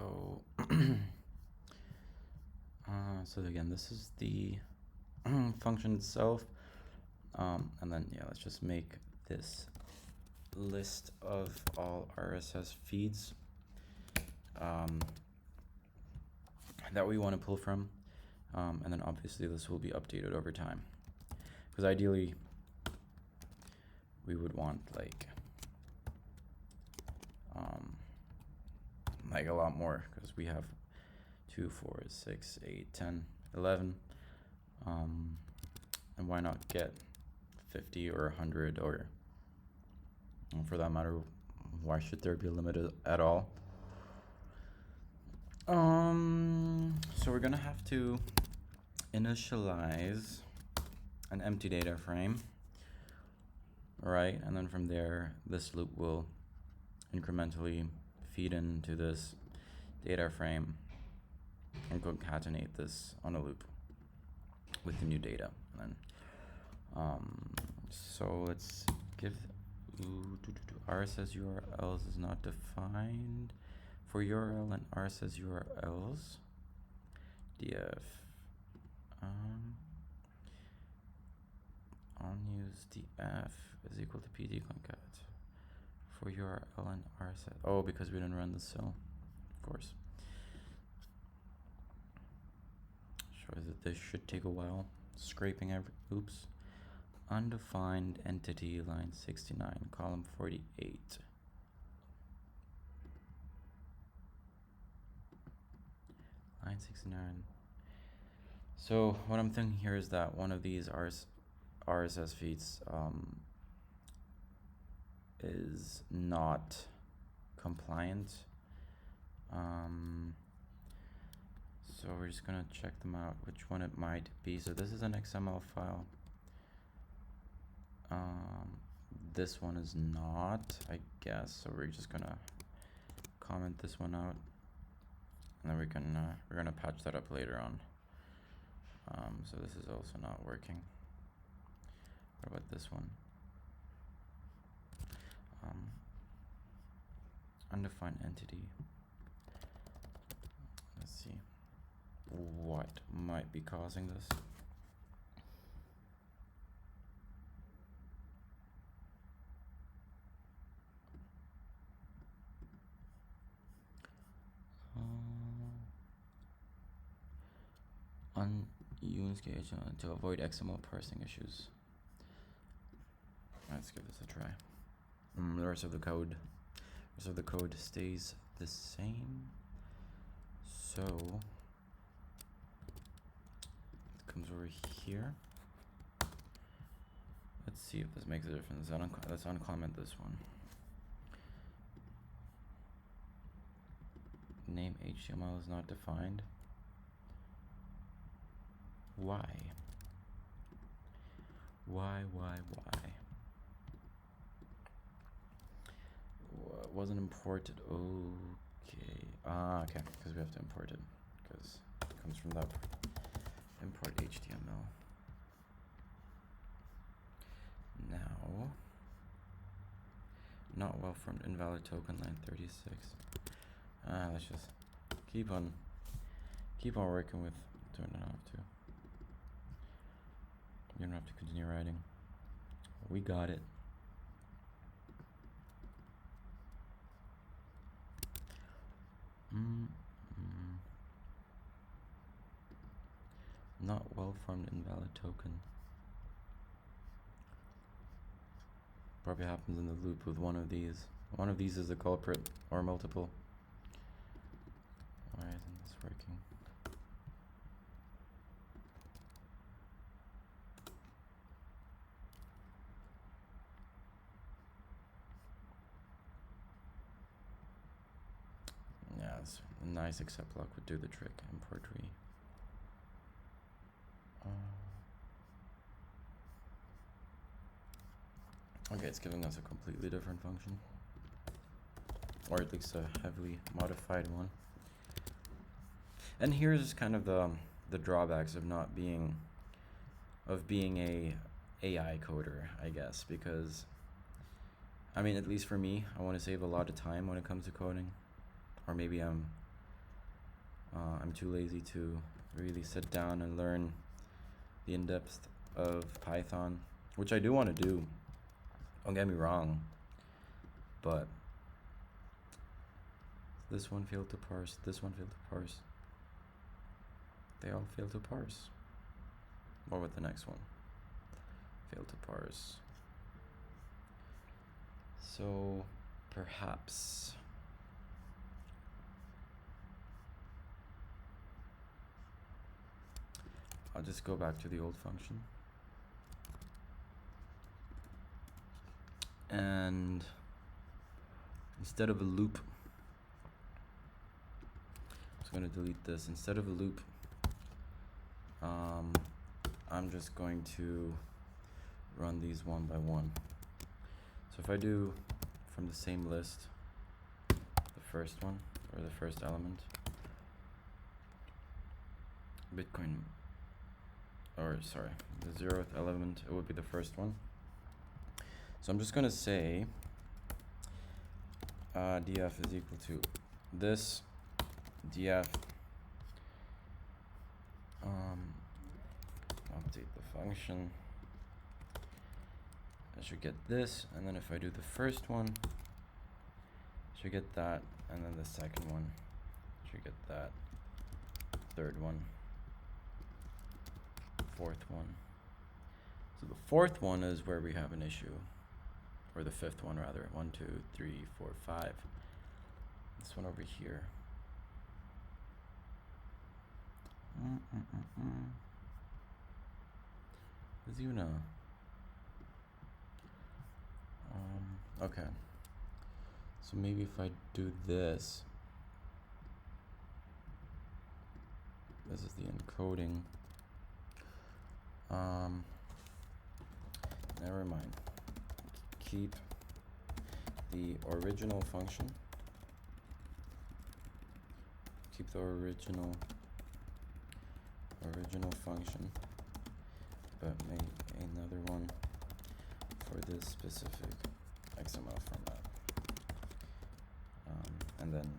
So, so again, this is the function itself. And then, yeah, let's just make this list of all RSS feeds that we want to pull from. And then obviously this will be updated over time. Because ideally, we would want like a lot more, because we have 2, 4, 6, 8, 10, 11. And why not get 50 or 100, or for that matter, why should there be a limit at all? So we're gonna have to initialize an empty data frame, right? And then from there, this loop will incrementally feed into this data frame and concatenate this on a loop with the new data. And so let's give RSS URLs is not defined for URL and RSS URLs. df onUse df is equal to pd concat for URL and RSS. Oh, because we didn't run the cell, of course. Shows that this should take a while. Scraping oops. Undefined entity, line 69, column 48. Line 69. So what I'm thinking here is that one of these RSS feeds is not compliant. So we're just gonna check them out, which one it might be. So this is an XML file. This one is not, I guess. So we're just gonna comment this one out, and then we're gonna patch that up later on. So this is also not working. What about this one? Undefined entity. Let's see what might be causing this. Unused to avoid XML parsing issues. Let's give this a try. The rest of the code stays the same. So it comes over here. Let's see if this makes a difference. Let's uncomment this one. Name HTML is not defined. Why? Wasn't imported. Okay. Okay. Because we have to import it. Because it comes from that import HTML. Now, not well formed invalid token, line 36. Let's just keep on working with. Don't have to. You don't have to continue writing. We got it. Not well formed invalid token. Probably happens in the loop with one of these. One of these is a culprit, or multiple. Why isn't this working? Yeah, it's a nice except block would do the trick. Import re. Okay, it's giving us a completely different function, or at least a heavily modified one. And here's kind of the drawbacks of not being a AI coder, I guess, because I mean, at least for me, I want to save a lot of time when it comes to coding, or maybe I'm I'm too lazy to really sit down and learn the in-depth of Python, which I do want to do. Don't get me wrong, but this one failed to parse, this one failed to parse. They all failed to parse. What with the next one? Failed to parse. So perhaps I'll just go back to the old function. And instead of a loop, I'm just going to delete this. Instead of a loop, I'm just going to run these one by one. So if I do from the same list, the first one, or the first element, Bitcoin, or sorry, the 0th element, it would be the first one. So I'm just going to say df is equal to this df update the function. I should get this, and then if I do the first one, I should get that, and then the second one should get that, third one, fourth one. So the fourth one is where we have an issue, or the fifth one rather. 1, 2, 3, 4, 5. This one over here. There's even a okay. So maybe if I do this, this is the encoding. Never mind. Keep the original function. Keep the original function, but make another one for this specific XML format. And then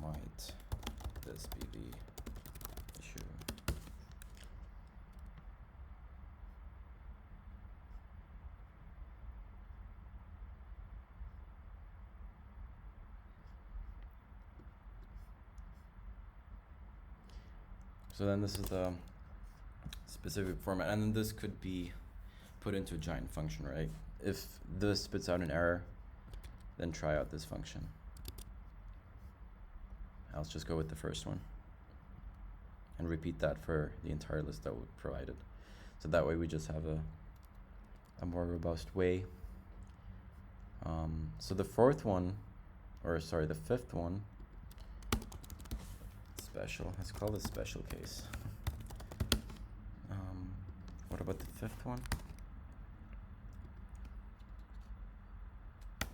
might this be the issue? So then this is the specific format, and then this could be put into a giant function, right? If this spits out an error, then try out this function. I'll just go with the first one and repeat that for the entire list that we provided. So that way we just have a more robust way. So the fourth one, or sorry, the fifth one, special, let's call this special case. What about the fifth one?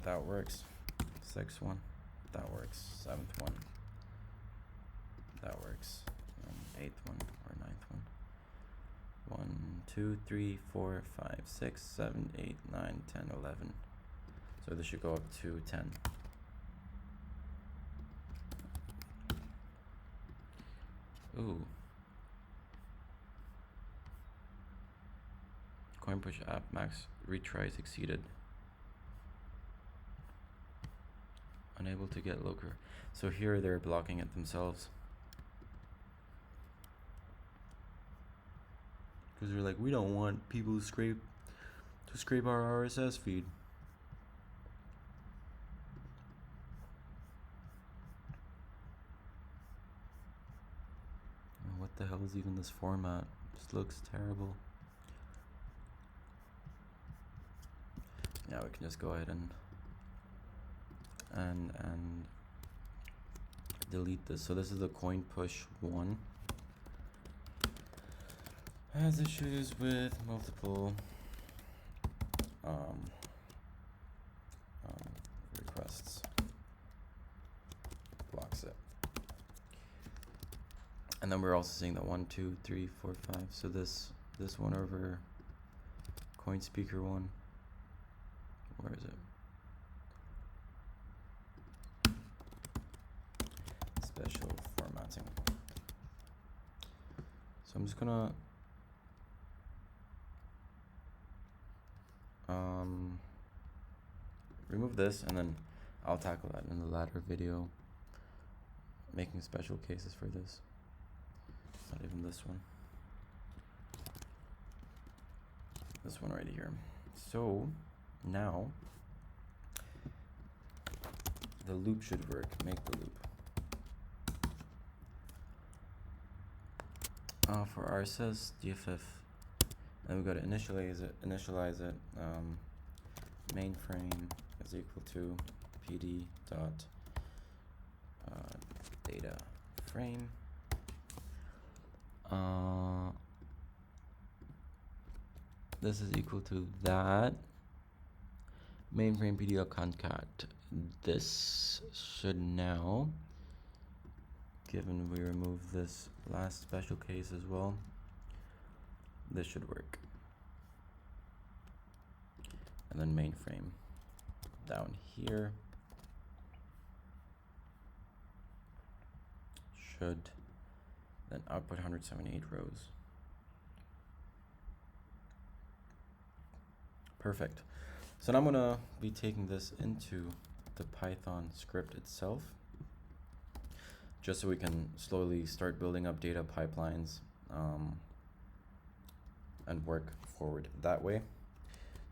That works. Sixth one, that works. Seventh one, that works. Eighth one or ninth one. 1, 2, 3, 4, 5, 6, 7, 8, 9, 10, 11. So this should go up to 10. Ooh. Coin push app max retries exceeded. Unable to get local. So here they're blocking it themselves. Because they're like, we don't want people to scrape our RSS feed. What the hell is even this format? This looks terrible. Yeah, we can just go ahead and delete this. So this is the coin push 1. Has issues with multiple requests. Blocks it. And then we're also seeing that 1, 2, 3, 4, 5. So this one over coin speaker 1. Where is it? Special formatting. So I'm just gonna remove this, and then I'll tackle that in the latter video, making special cases for this. It's not even this one. This one right here. So now the loop should work. Make the loop. For RSS DFF, and we've got to initialize it. Mainframe is equal to pd dot data frame. This is equal to that mainframe pd dot concat. This should now, given we remove this last special case as well, this should work. And then mainframe down here should then output 178 rows. Perfect. So now I'm gonna be taking this into the Python script itself, just so we can slowly start building up data pipelines and work forward that way.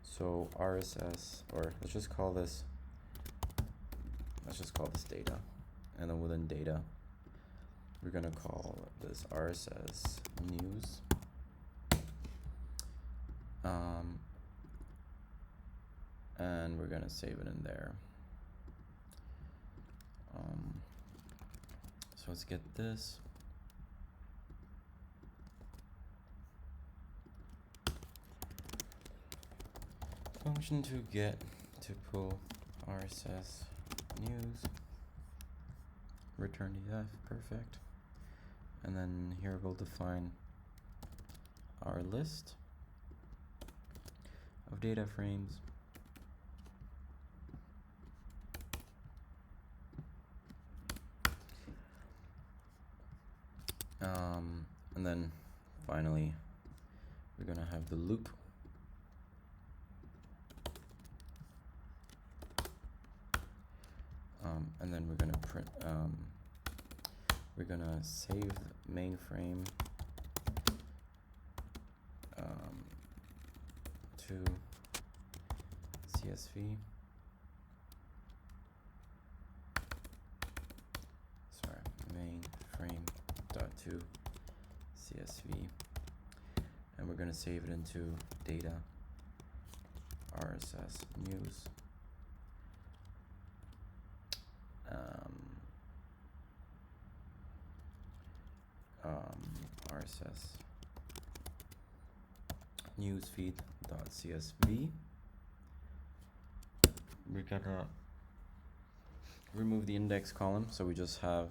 So RSS, or let's just call this data, and then within data we're gonna call this RSS news, and we're gonna save it in there. So let's get this. Function to get to pull RSS news, return df, perfect. And then here we'll define our list of data frames. And then finally we're gonna have the loop. And then we're gonna print, we're gonna save mainframe to CSV. Sorry, mainframe dot to CSV, and we're gonna save it into data RSS news. RSS newsfeed.csv. We're gonna remove the index column, so we just have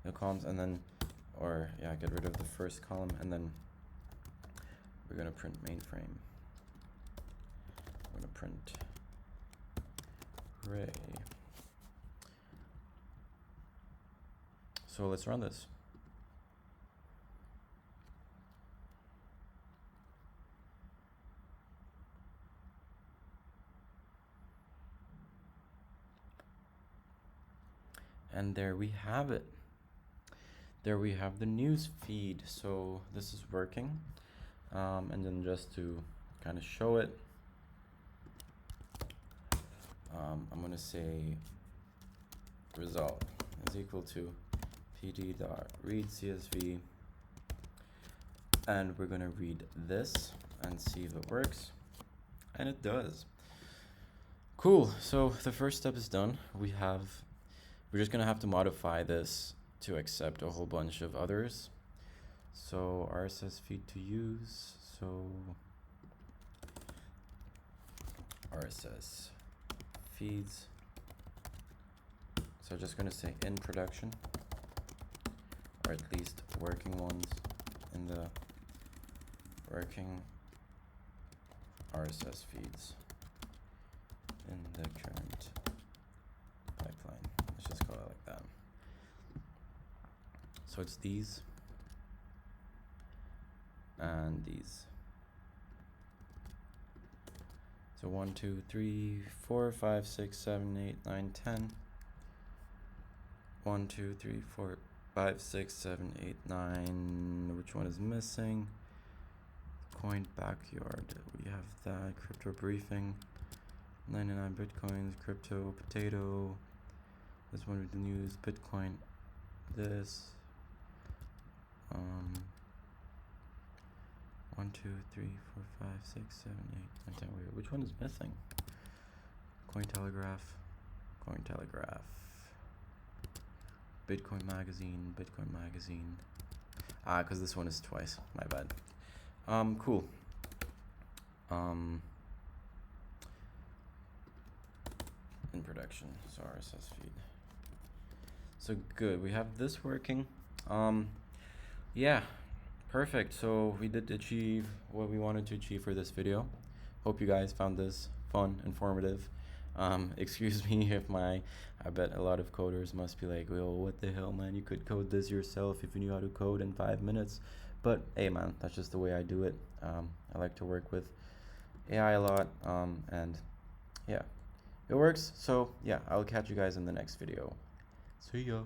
the columns, and then, get rid of the first column, and then we're gonna print mainframe. We're gonna print array. So let's run this. And there we have it. There we have the news feed. So this is working. And then just to kind of show it, I'm gonna say result is equal to pd.read_csv, and we're gonna read this and see if it works, and it does. Cool. So the first step is done. We're just gonna have to modify this to accept a whole bunch of others. So RSS feed to use, so RSS feeds. So just gonna say in production, or at least working ones in the working RSS feeds in the current pipeline. Let's just call it like that. So it's these. and these. So 1, 2, 3, 4, 5, 6, 7, 8, 9, 10. 1, 2, 3, 4, 5, 6, 7, 8, 9. Which one is missing? Coin backyard. We have that. Crypto briefing. 99 bitcoins. Crypto potato. This one we can use. Bitcoin. This. 1, 2, 3, 4, 5, 6, 7, 8, 9, 10. Wait, which one is missing? Cointelegraph. Cointelegraph. Bitcoin magazine. Bitcoin magazine. Because this one is twice. My bad. Cool. In production. So RSS feed. So good. We have this working. Yeah. Perfect. So we did achieve what we wanted to achieve for this video. Hope you guys found this fun, informative. Excuse me if I bet a lot of coders must be like, well, what the hell, man? You could code this yourself if you knew how to code in 5 minutes. But hey, man, that's just the way I do it. I like to work with AI a lot, and yeah, it works. So yeah, I'll catch you guys in the next video. See ya.